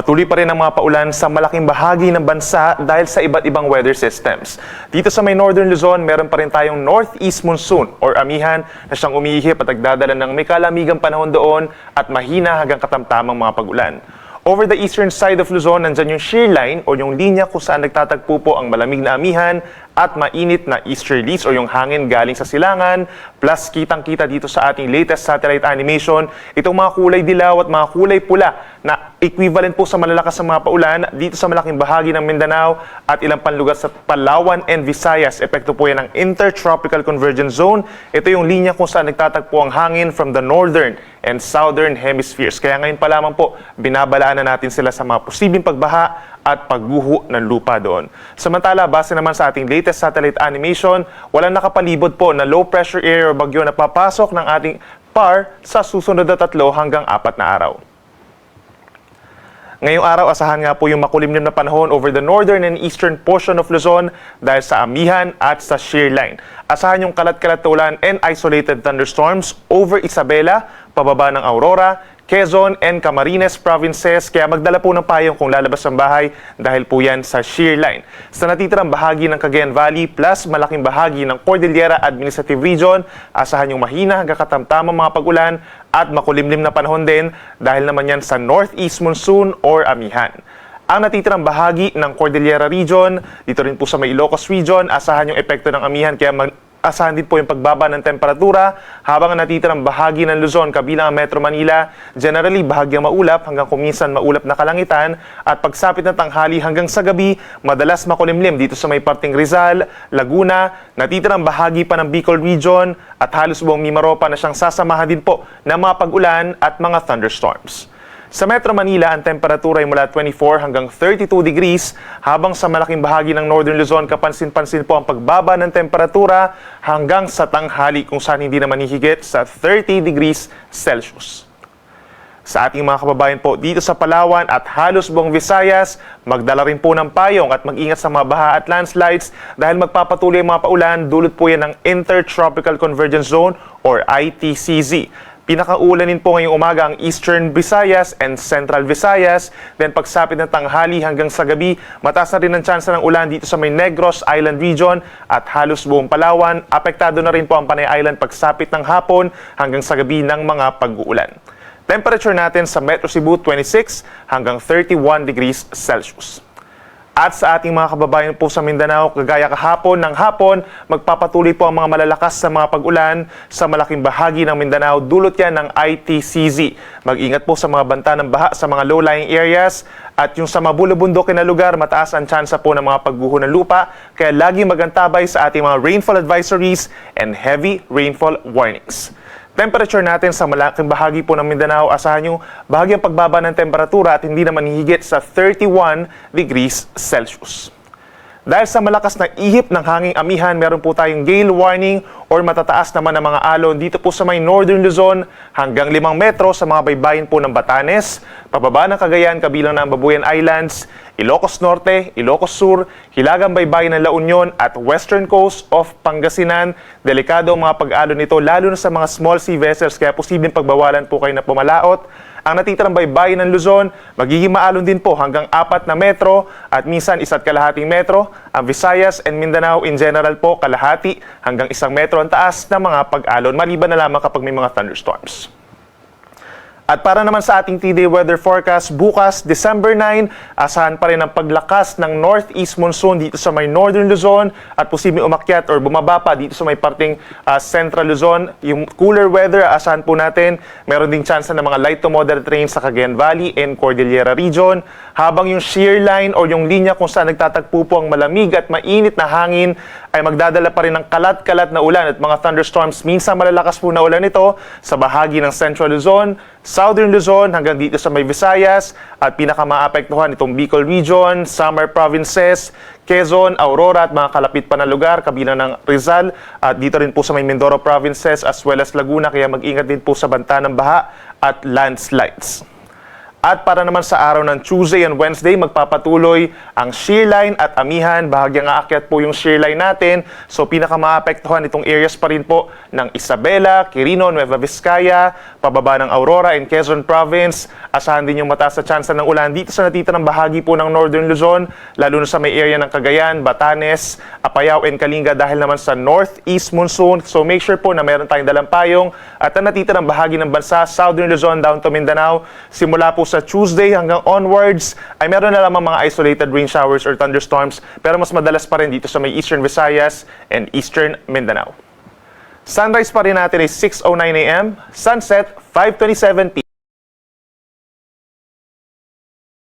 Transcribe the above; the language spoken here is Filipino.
Patuloy pa rin ang mga paulan sa malaking bahagi ng bansa dahil sa iba't ibang weather systems. Dito sa may Northern Luzon, meron pa rin tayong Northeast Monsoon or amihan na siyang umiihip at nagdadala ng may kalamigang panahon doon at mahina hanggang katamtamang mga pag-ulan. Over the eastern side of Luzon, nandyan yung shear line o yung linya kung saan nagtatagpo po ang malamig na amihan at mainit na easterlies o yung hangin galing sa silangan. Plus, kitang-kita dito sa ating latest satellite animation, itong mga kulay dilaw at mga kulay pula na equivalent po sa malalakas na mga paulan dito sa malaking bahagi ng Mindanao at ilang panlugar sa Palawan and Visayas. Epekto po yan ng Intertropical Convergence Zone. Ito yung linya kung saan nagtatagpo ang hangin from the northern and southern hemispheres. Kaya ngayon pa lamang po, binabalaan na natin sila sa mga posibleng pagbaha at pagguho ng lupa doon. Samantala, base naman sa ating latest satellite animation, walang nakapalibot po na low pressure area o bagyo na papasok ng ating PAR sa susunod na 3 hanggang 4 na araw. Ngayong araw, asahan nga po yung makulimlim na panahon over the northern and eastern portion of Luzon dahil sa amihan at sa shear line. Asahan yung kalat-kalat na ulan and isolated thunderstorms over Isabela, pababa ng Aurora, Quezon and Camarines provinces, kaya magdala po ng payong kung lalabas ng bahay dahil po yan sa shear line. Sa natitirang bahagi ng Cagayan Valley plus malaking bahagi ng Cordillera Administrative Region, asahan yung mahina hanggang katamtamang mga pag-ulan at makulimlim na panahon din dahil naman yan sa Northeast Monsoon or amihan. Ang natitirang bahagi ng Cordillera Region, dito rin po sa may Ilocos Region, asahan yung epekto ng amihan kaya asahan din po yung pagbaba ng temperatura habang natitirang bahagi ng Luzon kabilang ang Metro Manila, generally bahagyang maulap hanggang kuminsan maulap na kalangitan at pagsapit ng tanghali hanggang sa gabi, madalas makulimlim dito sa may parting Rizal, Laguna, natitirang bahagi pa ng Bicol Region at halos buong Mimaropa na siyang sasamahan din po ng mga pag-ulan at mga thunderstorms. Sa Metro Manila, ang temperatura ay mula 24 hanggang 32 degrees, habang sa malaking bahagi ng Northern Luzon, kapansin-pansin po ang pagbaba ng temperatura hanggang sa tanghali kung saan hindi naman hihigit sa 30 degrees Celsius. Sa ating mga kababayan po dito sa Palawan at halos buong Visayas, magdala rin po ng payong at mag-ingat sa mga baha at landslides dahil magpapatuloy ang mga paulan, dulot po yan ng Intertropical Convergence Zone or ITCZ. Pinakaulanin po ngayong umaga ang Eastern Visayas and Central Visayas. Then pagsapit ng tanghali hanggang sa gabi, mataas na rin ang tsansa ng ulan dito sa may Negros Island Region at halos buong Palawan. Apektado na rin po ang Panay Island pagsapit ng hapon hanggang sa gabi ng mga pag-uulan. Temperature natin sa Metro Cebu 26 hanggang 31 degrees Celsius. At sa ating mga kababayan po sa Mindanao, kagaya kahapon ng hapon, magpapatuloy po ang mga malalakas sa mga pag-ulan sa malaking bahagi ng Mindanao. Dulot yan ng ITCZ. Mag-ingat po sa mga banta ng baha sa mga low-lying areas at yung sa mabulubundukin na lugar, mataas ang tsansa po ng mga pagguho ng lupa. Kaya lagi magantabay sa ating mga rainfall advisories and heavy rainfall warnings. Temperature natin sa malaking bahagi po ng Mindanao, asahan nyo bahagyang pagbaba ng temperatura at hindi naman hihigit sa 31 degrees Celsius. Dahil sa malakas na ihip ng hanging amihan, meron po tayong gale warning or matataas naman ng mga alon dito po sa may Northern Luzon hanggang 5 metro sa mga baybayin po ng Batanes, pababa ng Cagayan kabilang ng Babuyan Islands, Ilocos Norte, Ilocos Sur, Hilagang Baybayin ng La Union at Western Coast of Pangasinan. Delikado ang mga pag-alon nito lalo na sa mga small sea vessels kaya posibleng pagbawalan po kayo na pumalaot. Ang natitirang baybayin ng Luzon, magiging maalon din po hanggang 4 na metro at minsan 1.5 metro. Ang Visayas and Mindanao in general po, kalahati hanggang 1 metro ang taas ng mga pag-alon, maliban na lamang kapag may mga thunderstorms. At para naman sa ating 3-day weather forecast, bukas, December 9, asahan pa rin ang paglakas ng Northeast Monsoon dito sa may Northern Luzon at posibleng umakyat or bumaba pa dito sa may parting Central Luzon. Yung cooler weather, asahan po natin, meron ding chance ng mga light to moderate rain sa Cagayan Valley and Cordillera Region. Habang yung shear line o yung linya kung saan nagtatagpo po ang malamig at mainit na hangin ay magdadala pa rin ng kalat-kalat na ulan at mga thunderstorms. Minsan malalakas po na ulan ito sa bahagi ng Central Luzon, Southern Luzon hanggang dito sa may Visayas at pinakamaapektuhan itong Bicol Region, Samar Provinces, Quezon, Aurora at mga kalapit pa na lugar kabilang ng Rizal at dito rin po sa may Mindoro Provinces as well as Laguna kaya mag-ingat din po sa banta ng baha at landslides. At para naman sa araw ng Tuesday and Wednesday, magpapatuloy ang shear line at amihan. Bahagyang aakyat po yung shear line natin. So pinakamaapektuhan itong areas pa rin po ng Isabela, Quirino, Nueva Vizcaya, pababa ng Aurora in Quezon Province. Asahan din yung mataas na tsansa ng ulan dito sa natitirang bahagi po ng Northern Luzon, lalo na sa may area ng Cagayan, Batanes, Apayao, and Kalinga dahil naman sa northeast monsoon. So make sure po na meron tayong dalang payong at ang natitirang bahagi ng bansa, Southern Luzon down to Mindanao, simula po sa Tuesday hanggang onwards ay meron na lamang mga isolated rain showers or thunderstorms pero mas madalas pa rin dito sa may Eastern Visayas and Eastern Mindanao. Sunrise pa rin natin ay 6:09 a.m., sunset 5:27 p.m.